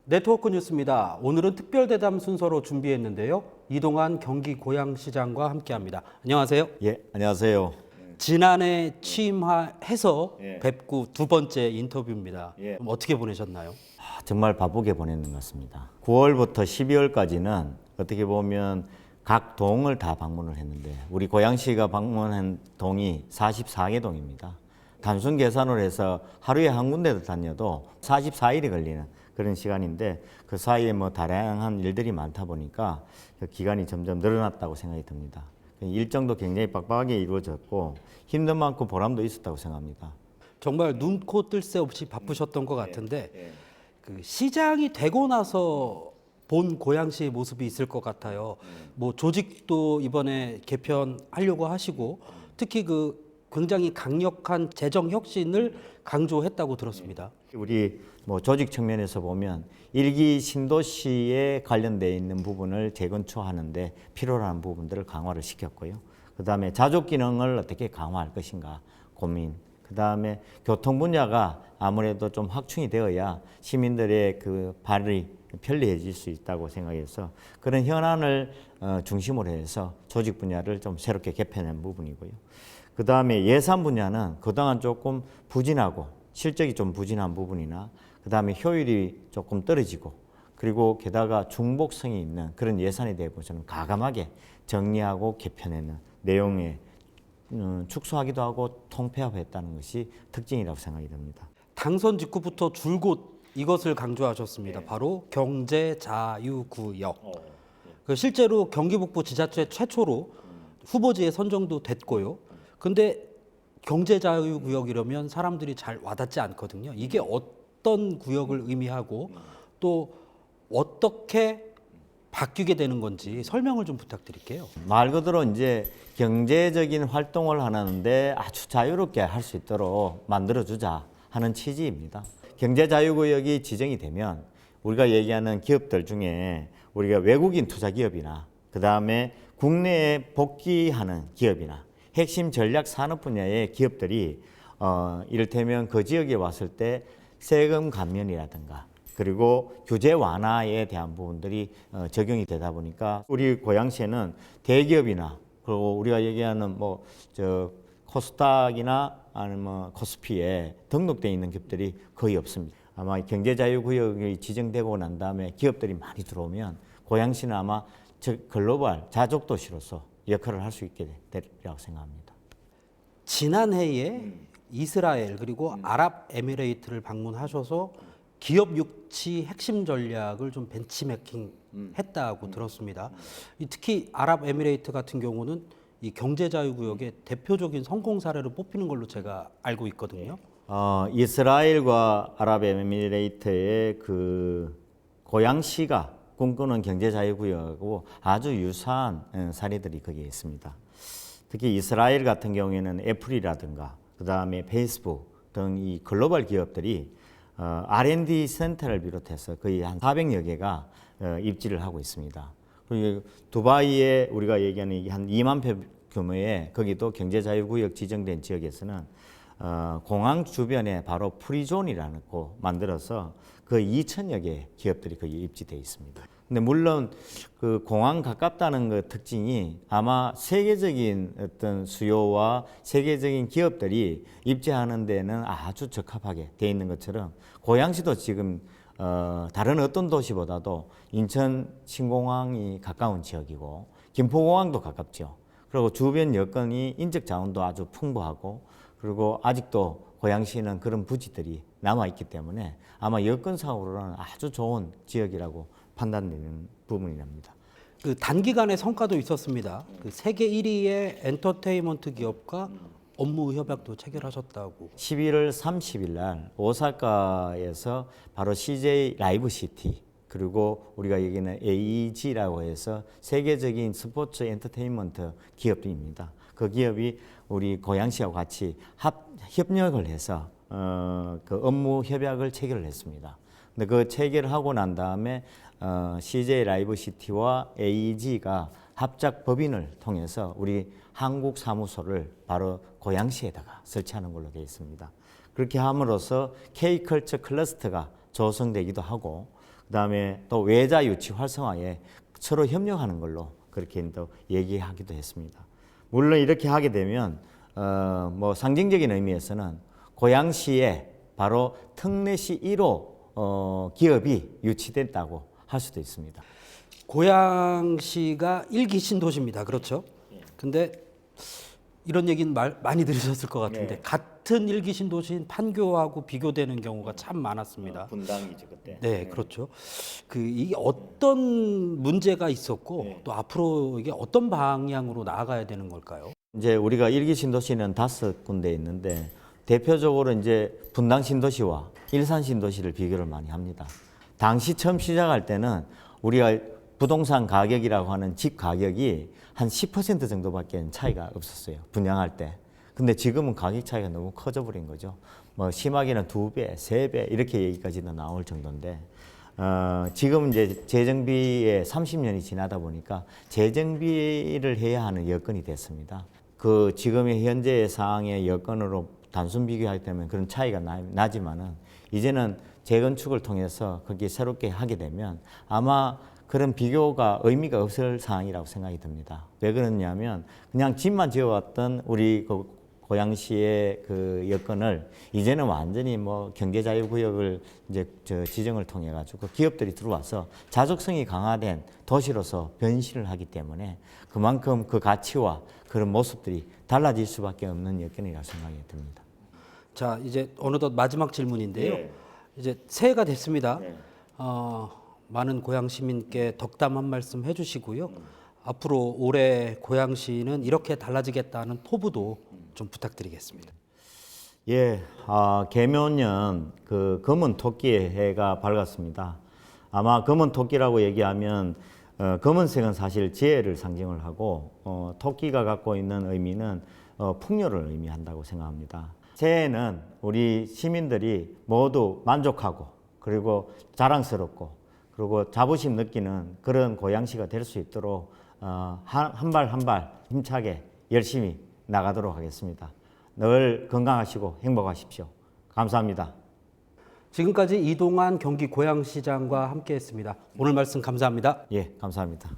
네트워크 뉴스입니다. 오늘은 특별대담 순서로 준비했는데요. 이동환 경기고양시장과 함께합니다. 안녕하세요. 예, 안녕하세요. 지난해 취임해서 예. 뵙고 두 번째 인터뷰입니다. 예. 그럼 어떻게 보내셨나요? 정말 바쁘게 보내는 것 같습니다. 9월부터 12월까지는 어떻게 보면 각 동을 다 방문을 했는데 우리 고양시가 방문한 동이 44개 동입니다. 단순 계산을 해서 하루에 한 군데를 다녀도 44일이 걸리는 그런 시간인데 그 사이에 뭐 다양한 일들이 많다 보니까 그 기간이 점점 늘어났다고 생각이 듭니다. 일정도 굉장히 빡빡하게 이루어졌고 힘든 만큼 보람도 있었다고 생각합니다. 정말 눈코 뜰 새 없이 바쁘셨던 것 같은데 그 시장이 되고 나서 본 고양시의 모습이 있을 것 같아요. 뭐 조직도 이번에 개편하려고 하시고 특히 그 굉장히 강력한 재정 혁신을 강조했다고 들었습니다. 우리 뭐 조직 측면에서 보면 일기 신도시에 관련되어 있는 부분을 재건축하는데 필요로 하는 부분들을 강화를 시켰고요. 그다음에 자족 기능을 어떻게 강화할 것인가 고민. 그다음에 교통 분야가 아무래도 좀 확충이 되어야 시민들의 그 발이 편리해질 수 있다고 생각해서 그런 현안을 중심으로 해서 조직 분야를 좀 새롭게 개편한 부분이고요. 그다음에 예산 분야는 그동안 조금 부진하고 실적이 좀 부진한 부분이나 그다음에 효율이 조금 떨어지고 그리고 게다가 중복성이 있는 그런 예산에 대해서 저는 가감하게 정리하고 개편하는 내용에 축소하기도 하고 통폐합했다는 것이 특징이라고 생각이 듭니다. 당선 직후부터 줄곧 이것을 강조하셨습니다. 바로 경제자유구역. 그 실제로 경기북부 지자체 최초로 후보지에 선정도 됐고요. 근데 경제자유구역이라면 사람들이 잘 와닿지 않거든요. 이게 어떤 구역을 의미하고 또 어떻게 바뀌게 되는 건지 설명을 좀 부탁드릴게요. 말 그대로 이제 경제적인 활동을 하는데 아주 자유롭게 할 수 있도록 만들어주자 하는 취지입니다. 경제자유구역이 지정이 되면 우리가 얘기하는 기업들 중에 우리가 외국인 투자기업이나 그다음에 국내에 복귀하는 기업이나 핵심 전략 산업 분야의 기업들이 이를테면 그 지역에 왔을 때 세금 감면이라든가 그리고 규제 완화에 대한 부분들이 적용이 되다 보니까 우리 고양시에는 대기업이나 그리고 우리가 얘기하는 뭐 코스닥이나 아니면 뭐 코스피에 등록되어 있는 기업들이 거의 없습니다. 아마 경제자유구역이 지정되고 난 다음에 기업들이 많이 들어오면 고양시는 아마 글로벌 자족도시로서 역할을 할 수 있게 되리라고 생각합니다. 지난해에 이스라엘 그리고 아랍에미레이트를 방문하셔서 기업 유치 핵심 전략을 좀 벤치마킹 했다고 들었습니다. 특히 아랍에미레이트 같은 경우는 이 경제자유구역의 대표적인 성공 사례로 뽑히는 걸로 제가 알고 있거든요. 이스라엘과 아랍에미레이트의 그 고양시가 꿈꾸는 경제자유구역하고 아주 유사한 사례들이 거기에 있습니다. 특히 이스라엘 같은 경우에는 애플이라든가 그다음에 페이스북 등 이 글로벌 기업들이 R&D 센터를 비롯해서 거의 한 400여 개가 입지를 하고 있습니다. 그리고 두바이에 우리가 얘기하는 한 2만 평 규모의 거기도 경제자유구역 지정된 지역에서는 공항 주변에 바로 프리존이라는 거 만들어서 그 2천여 개 기업들이 거기 입지되어 있습니다. 근데 물론 그 공항 가깝다는 그 특징이 아마 세계적인 어떤 수요와 세계적인 기업들이 입지하는 데는 아주 적합하게 되어 있는 것처럼 고양시도 지금 다른 어떤 도시보다도 인천 신공항이 가까운 지역이고 김포공항도 가깝죠. 그리고 주변 여건이 인적 자원도 아주 풍부하고 그리고 아직도 고양시는 그런 부지들이 남아있기 때문에 아마 여건상으로는 아주 좋은 지역이라고 판단되는 부분이랍니다. 그 단기간의 성과도 있었습니다. 그 세계 1위의 엔터테인먼트 기업과 업무 협약도 체결하셨다고. 11월 30일 날 오사카에서 바로 CJ 라이브 시티 그리고 우리가 얘기하는 AEG라고 해서 세계적인 스포츠 엔터테인먼트 기업입니다. 그 기업이 우리 고양시와 같이 협력을 해서 그 업무 협약을 체결을 했습니다. 근데 그 체결을 하고 난 다음에 CJ 라이브 시티와 AEG가 합작 법인을 통해서 우리 한국 사무소를 바로 고양시에다가 설치하는 걸로 되어 있습니다. 그렇게 함으로써 K컬처 클러스터가 조성되기도 하고 그다음에 또 외자 유치 활성화에 서로 협력하는 걸로 그렇게 또 얘기하기도 했습니다. 물론 이렇게 하게 되면 뭐 상징적인 의미에서는 고양시에 바로 특례시 1호 기업이 유치됐다고 할 수도 있습니다. 고양시가 일기 신도시입니다. 그렇죠? 근데 이런 얘기는 많이 들으셨을 것 같은데 네. 같은 일기 신도시인 판교하고 비교되는 경우가 참 많았습니다. 분당이죠 그때. 네, 그렇죠. 이게 어떤 문제가 있었고 또 앞으로 이게 어떤 방향으로 나아가야 되는 걸까요? 이제 우리가 일기 신도시는 5군데 있는데 대표적으로 이제 분당 신도시와 일산 신도시를 비교를 많이 합니다. 당시 처음 시작할 때는 우리가 부동산 가격이라고 하는 집 가격이 한 10% 정도밖에 차이가 없었어요. 분양할 때. 근데 지금은 가격 차이가 너무 커져 버린 거죠. 뭐 심하게는 2배, 3배 이렇게 얘기까지도 나올 정도인데 지금 이제 재정비에 30년이 지나다 보니까 재정비를 해야 하는 여건이 됐습니다. 그 지금의 현재의 상황의 여건으로 단순 비교할 때면 그런 차이가 나지만은 이제는 재건축을 통해서 거기에 새롭게 하게 되면 아마 그런 비교가 의미가 없을 상황이라고 생각이 듭니다. 왜 그러냐면 그냥 집만 지어왔던 우리 고양시의 그 여건을 이제는 완전히 뭐 경제자유구역을 이제 지정을 통해 가지고 기업들이 들어와서 자족성이 강화된 도시로서 변신을 하기 때문에 그만큼 그 가치와 그런 모습들이 달라질 수밖에 없는 여건이라고 생각이 듭니다. 자, 이제 어느덧 마지막 질문인데요. 네. 이제 새해가 됐습니다. 네. 많은 고양 시민께 덕담 한 말씀 해주시고요. 앞으로 올해 고양시는 이렇게 달라지겠다는 포부도 좀 부탁드리겠습니다. 예, 개묘년 그 검은 토끼의 해가 밝았습니다. 아마 검은 토끼라고 얘기하면 검은색은 사실 지혜를 상징을 하고 토끼가 갖고 있는 의미는 풍요를 의미한다고 생각합니다. 새해에는 우리 시민들이 모두 만족하고 그리고 자랑스럽고 그리고 자부심 느끼는 그런 고양시가 될 수 있도록 한 발 한 발 힘차게 열심히 나가도록 하겠습니다. 늘 건강하시고 행복하십시오. 감사합니다. 지금까지 이동환 경기 고양시장과 함께했습니다. 오늘 말씀 감사합니다. 예, 감사합니다.